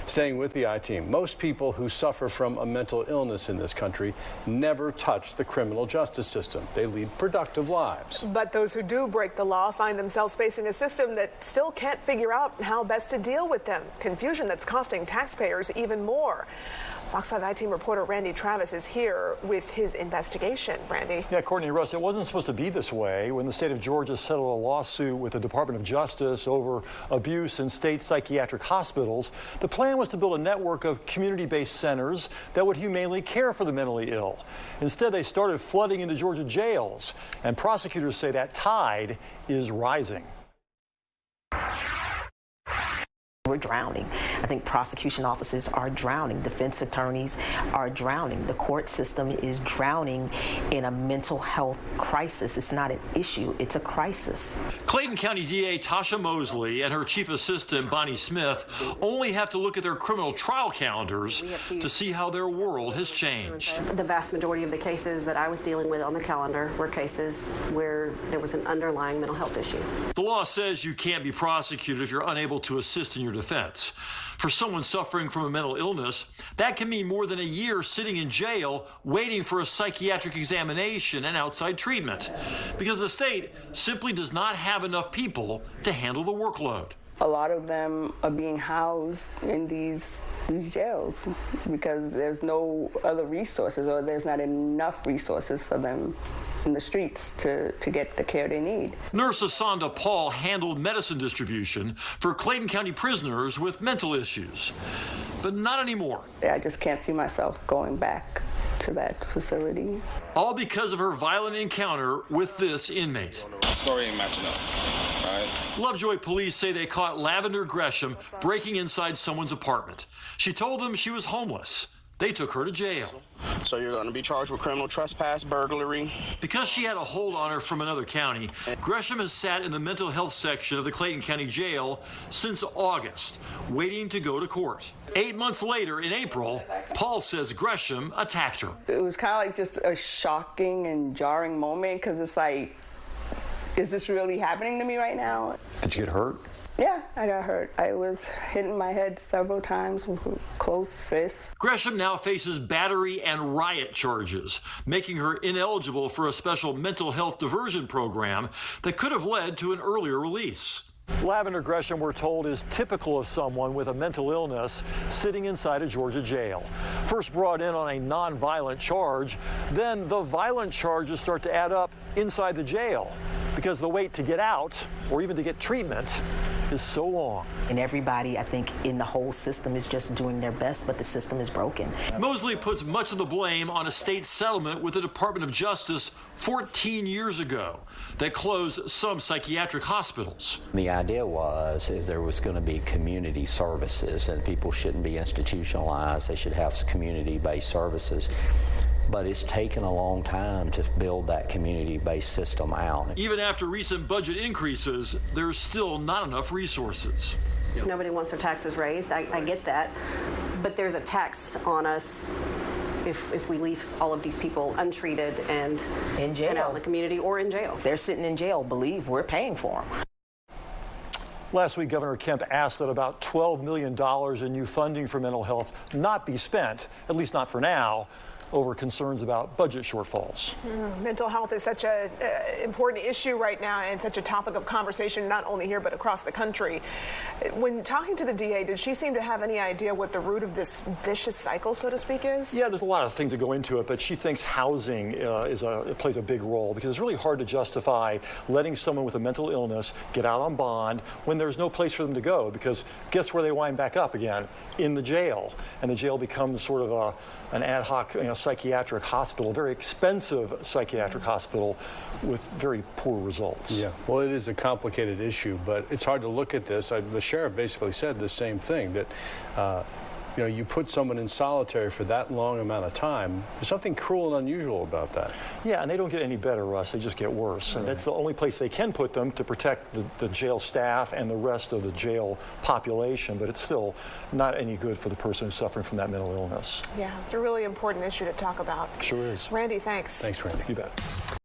Staying with the I-Team, most people who suffer from a mental illness in this country never touch the criminal justice system. They lead productive lives. But those who do break the law find themselves facing a system that still can't figure out how best to deal with them. Confusion that's costing taxpayers even more. Fox 5 I-Team reporter Randy Travis is here with his investigation. Randy. Yeah, Courtney Russ, it wasn't supposed to be this way. When the state of Georgia settled a lawsuit with the Department of Justice over abuse in state psychiatric hospitals, the plan was to build a network of community-based centers that would humanely care for the mentally ill. Instead, they started flooding into Georgia jails, and prosecutors say that tide is rising. We're drowning. I think prosecution offices are drowning. Defense attorneys are drowning. The court system is drowning in a mental health crisis. It's not an issue, it's a crisis. Clayton County DA Tasha Mosley and her chief assistant Bonnie Smith only have to look at their criminal trial calendars to see how their world has changed. The vast majority of the cases that I was dealing with on the calendar were cases where there was an underlying mental health issue. The law says you can't be prosecuted if you're unable to assist in your defense. For someone suffering from a mental illness, that can mean more than a year sitting in jail waiting for a psychiatric examination and outside treatment, because the state simply does not have enough people to handle the workload. A lot of them are being housed in these jails because there's no other resources, or there's not enough resources for them in the streets to get the care they need. Nurse Asanda Paul handled medicine distribution for Clayton County prisoners with mental issues, but not anymore. I just can't see myself going back to that facility. All because of her violent encounter with this inmate. The story ain't matching up. Right. Lovejoy police say they caught Lavender Gresham breaking inside someone's apartment. She told them she was homeless. They took her to jail. So you're going to be charged with criminal trespass, burglary. Because she had a hold on her from another county, Gresham has sat in the mental health section of the Clayton County Jail since August, waiting to go to court. 8 months later, in April, Paul says Gresham attacked her. It was kind of like just a shocking and jarring moment, because it's like, is this really happening to me right now? Did you get hurt? Yeah, I got hurt. I was hitting my head several times with a closed fist. Gresham now faces battery and riot charges, making her ineligible for a special mental health diversion program that could have led to an earlier release. Lavender Gresham, we're told, is typical of someone with a mental illness sitting inside a Georgia jail. First brought in on a non-violent charge, then the violent charges start to add up inside the jail because the wait to get out or even to get treatment is so long. And everybody, I think, in the whole system is just doing their best, but the system is broken. Mosley puts much of the blame on a state settlement with the Department of Justice 14 years ago that closed some psychiatric hospitals. The idea is there was going to be community services, and people shouldn't be institutionalized. They should have community-based services. But it's taken a long time to build that community-based system out. Even after recent budget increases, there's still not enough resources. Nobody wants their taxes raised. I get that. But there's a tax on us if we leave all of these people untreated and in jail, and out in the community or in jail. They're sitting in jail. Believe we're paying for them. Last week, Governor Kemp asked that about $12 million in new funding for mental health not be spent, at least not for now, over concerns about budget shortfalls. Mental health is such an important issue right now, and such a topic of conversation not only here but across the country. When talking to the DA, did she seem to have any idea what the root of this vicious cycle, so to speak, is? Yeah, there's a lot of things that go into it, but she thinks housing plays a big role, because it's really hard to justify letting someone with a mental illness get out on bond when there's no place for them to go, because guess where they wind back up again? In the jail. And the jail becomes sort of an ad hoc psychiatric hospital, a very expensive psychiatric hospital with very poor results. Yeah, well, it is a complicated issue, but it's hard to look at this. The sheriff basically said the same thing, that you put someone in solitary for that long amount of time. There's something cruel and unusual about that. Yeah, and they don't get any better, Russ. They just get worse. And that's the only place they can put them to protect the jail staff and the rest of the jail population, but it's still not any good for the person who's suffering from that mental illness. Yeah, it's a really important issue to talk about. Sure is. Randy, thanks. Thanks, Randy. You bet.